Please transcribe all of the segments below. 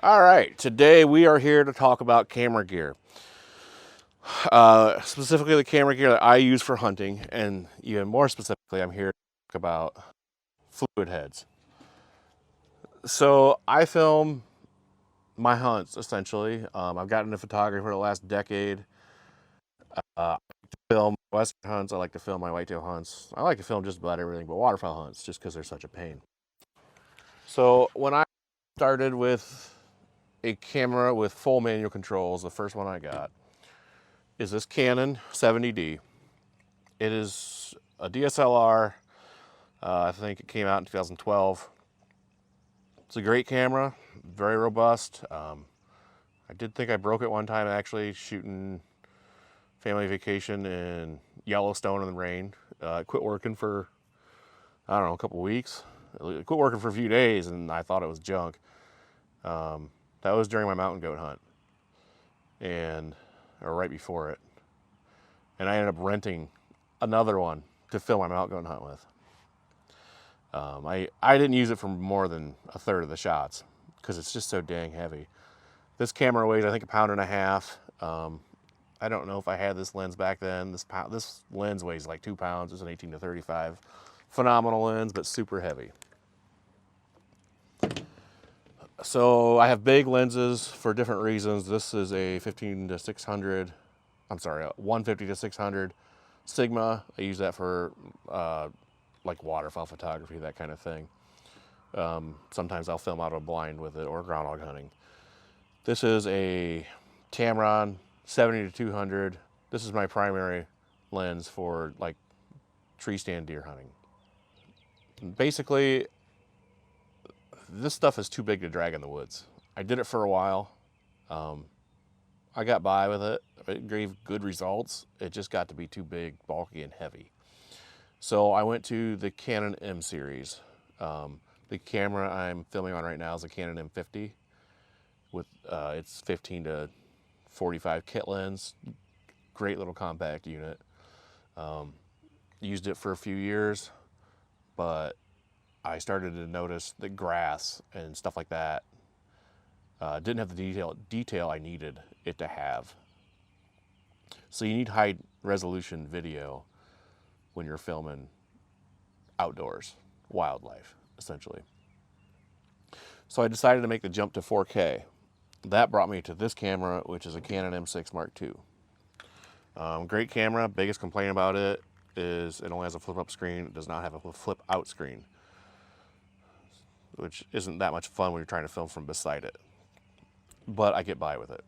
All right, today we are here to talk about camera gear. Specifically the camera gear that I use for hunting, and even more specifically, I'm here to talk about fluid heads. So I film my hunts, essentially. I've gotten into photography for the last decade. I like to film western hunts, I like to film my whitetail hunts. I like to film just about everything but waterfowl hunts, just because they're such a pain. So when I started with a camera with full manual controls, the first one I got is this Canon 70D. It is a DSLR. I think it came out in 2012. It's a great camera, very robust. I did think I broke it one time actually shooting family vacation in Yellowstone in the rain. It quit working for, I don't know, a couple weeks. It quit working for a few days and I thought it was junk. That was during my mountain goat hunt, or right before it. And I ended up renting another one to film my mountain goat hunt with. I didn't use it for more than a third of the shots because it's just so dang heavy. This camera weighs, I think, 1.5 pounds. I don't know if I had this lens back then. This lens weighs like 2 pounds. It's an 18 to 35. Phenomenal lens, but super heavy. So I have big lenses for different reasons. This is a 15 to 600. I'm sorry, a 150 to 600 Sigma. I use that for like waterfowl photography, that kind of thing. Sometimes I'll film out of a blind with it or groundhog hunting. This is a Tamron 70 to 200. This is my primary lens for like tree stand deer hunting. Basically, this stuff is too big to drag in the woods. I did it for a while. I got by with it. It gave good results. It just got to be too big, bulky, and heavy. So I went to the Canon M series. The camera I'm filming on right now is a Canon M50 with its 15 to 45 kit lens. Great little compact unit. Used it for a few years, but I started to notice the grass and stuff like that didn't have the detail I needed it to have. So you need high resolution video when you're filming outdoors, wildlife, essentially. So I decided to make the jump to 4K. That brought me to this camera, which is a Canon M6 Mark II. Great camera. Biggest complaint about it is it only has a flip-up screen. It does not have a flip-out screen, which isn't that much fun when you're trying to film from beside it. But I get by with it.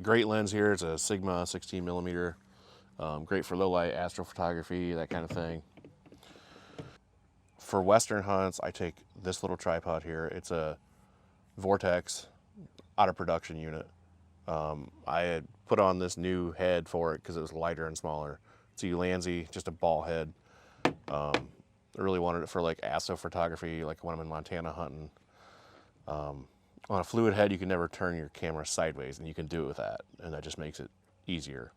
Great lens here. It's a Sigma 16 millimeter. Great for low light astrophotography, that kind of thing. For western hunts, I take this little tripod here. It's a Vortex out of production unit. I had put on this new head for it because it was lighter and smaller. It's a Ulanzi, just a ball head. I really wanted it for like astrophotography, like when I'm in Montana hunting. On a fluid head, you can never turn your camera sideways, and you can do it with that, and that just makes it easier.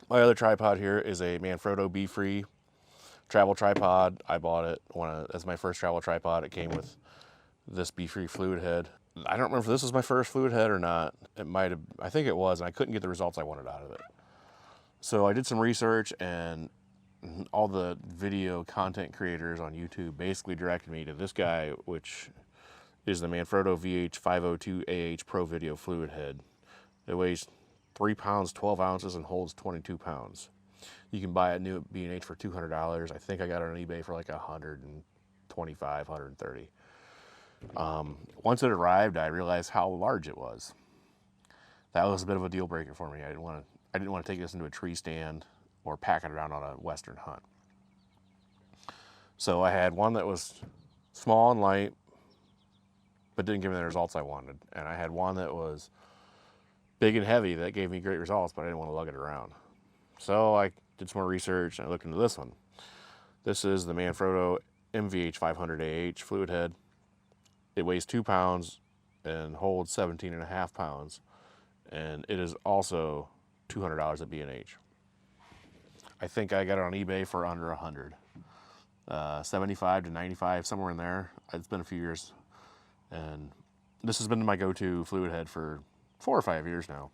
My other tripod here is a Manfrotto Be Free travel tripod. I bought it as my first travel tripod. It came with this Be Free fluid head. I don't remember if this was my first fluid head or not. It might have, I think it was, and I couldn't get the results I wanted out of it. So I did some research, and all the video content creators on YouTube basically directed me to this guy, which is the Manfrotto VH502AH Pro Video Fluid Head. It weighs 3 pounds, 12 ounces, and holds 22 pounds. You can buy it new at B&H for $200. I think I got it on eBay for like $125, $130. Once it arrived, I realized how large it was. That was a bit of a deal breaker for me. I didn't want to take this into a tree stand or pack it around on a western hunt. So I had one that was small and light, but didn't give me the results I wanted. And I had one that was big and heavy that gave me great results, but I didn't want to lug it around. So I did some more research and I looked into this one. This is the Manfrotto MVH500AH fluid head. It weighs 2 pounds and holds 17.5 pounds. And it is also $200 at B&H. I think I got it on eBay for under $100. 75 to 95, somewhere in there. It's been a few years. And this has been my go-to fluid head for 4 or 5 years now.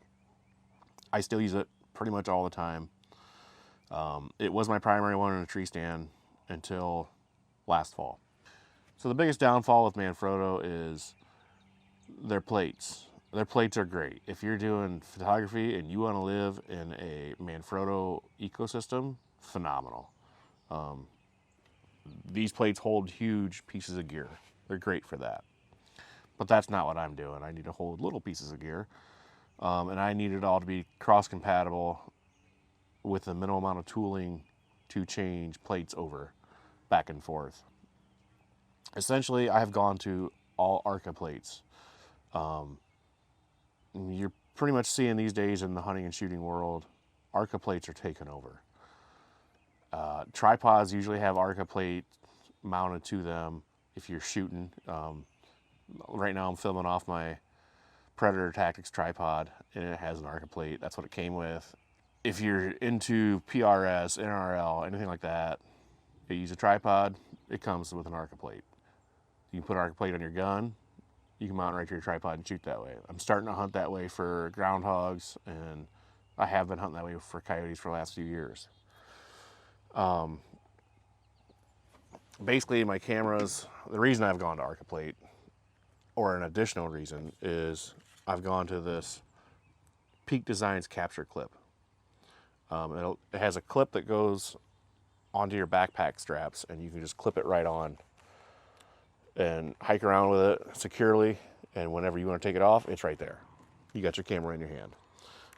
I still use it pretty much all the time. It was my primary one in a tree stand until last fall. So the biggest downfall with Manfrotto is their plates. Their plates are great. If you're doing photography and you want to live in a Manfrotto ecosystem, phenomenal. These plates hold huge pieces of gear. They're great for that. But that's not what I'm doing. I need to hold little pieces of gear. And I need it all to be cross-compatible with a minimal amount of tooling to change plates over back and forth. Essentially, I have gone to all Arca plates. You're pretty much seeing these days in the hunting and shooting world, Arca plates are taken over. Tripods usually have Arca plate mounted to them if you're shooting. Right now I'm filming off my Predator Tactics tripod, and it has an Arca plate. That's what it came with. If you're into PRS, NRL, anything like that, you use a tripod, it comes with an Arca plate. You can put an Arca plate on your gun, you can mount it right to your tripod and shoot that way. I'm starting to hunt that way for groundhogs, and I have been hunting that way for coyotes for the last few years. Basically, my cameras, the reason I've gone to Arca plate, or an additional reason, is I've gone to this Peak Designs capture clip. It has a clip that goes onto your backpack straps, and you can just clip it right on and hike around with it securely, and whenever you want to take it off, it's right there. You got your camera in your hand.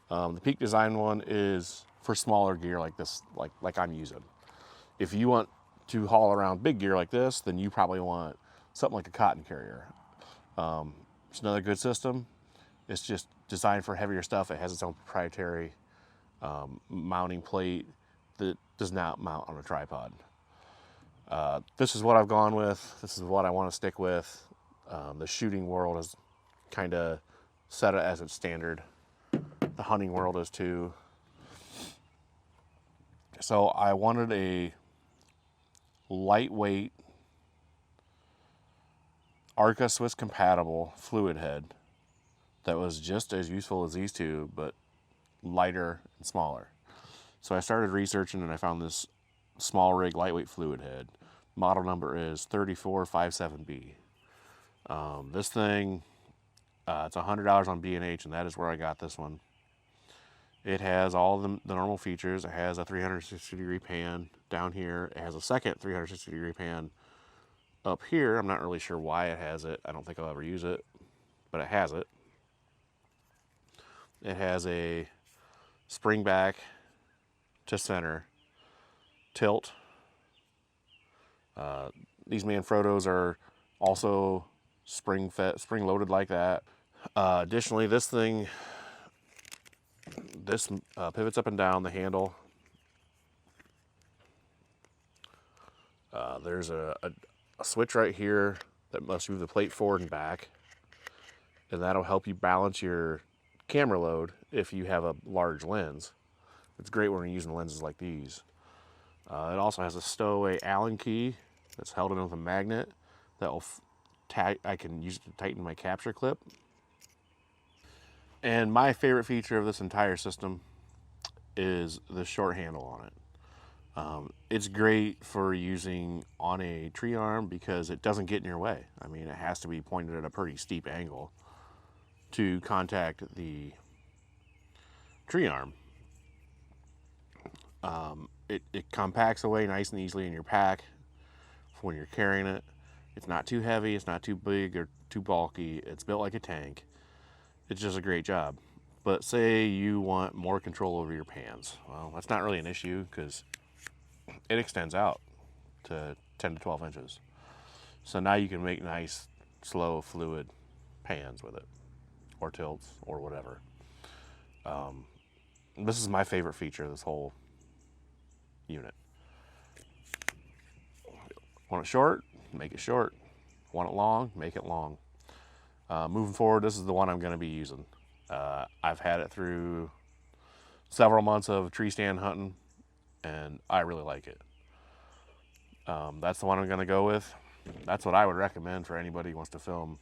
The Peak Design one is for smaller gear like this, like I'm using. If you want to haul around big gear like this, then you probably want something like a cotton carrier. It's another good system. It's just designed for heavier stuff. It has its own proprietary mounting plate that does not mount on a tripod. This is what I've gone with. This is what I want to stick with. The shooting world has kind of set it as its standard. The hunting world is too. So I wanted a lightweight Arca Swiss compatible fluid head that was just as useful as these two, but lighter and smaller. So I started researching, and I found this small rig lightweight fluid head. Model number is 3457B. This thing, it's $100 on B&H, and that is where I got this one. It has all the normal features. It has a 360-degree pan down here. It has a second 360-degree pan up here. I'm not really sure why it has it. I don't think I'll ever use it, but it has it. It has a spring back to center tilt. These Manfrottos are also spring loaded like that. Additionally, this thing, pivots up and down the handle. There's a switch right here that must move the plate forward and back, and that'll help you balance your camera load if you have a large lens. It's great when you're using lenses like these. It also has a stowaway Allen key that's held in with a magnet that will I can use it to tighten my capture clip. And my favorite feature of this entire system is the short handle on it. It's great for using on a tree arm because it doesn't get in your way. I mean, it has to be pointed at a pretty steep angle to contact the tree arm. It compacts away nice and easily in your pack when you're carrying it. It's not too heavy, it's not too big or too bulky. It's built like a tank. It's just a great job. But say you want more control over your pans. Well, that's not really an issue because it extends out to 10 to 12 inches. So now you can make nice, slow, fluid pans with it, or tilts, or whatever. This is my favorite feature of this whole unit. Want it short? Make it short. Want it long? Make it long. Moving forward, this is the one I'm going to be using. I've had it through several months of tree stand hunting, and I really like it. That's the one I'm going to go with. That's what I would recommend for anybody who wants to film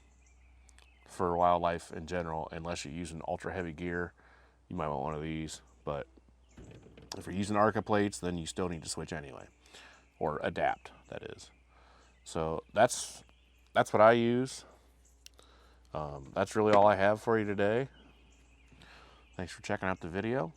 for wildlife in general, unless you're using ultra heavy gear, you might want one of these. But if you're using Arca plates, then you still need to switch anyway, or adapt, that is. So that's what I use. That's really all I have for you today. Thanks for checking out the video.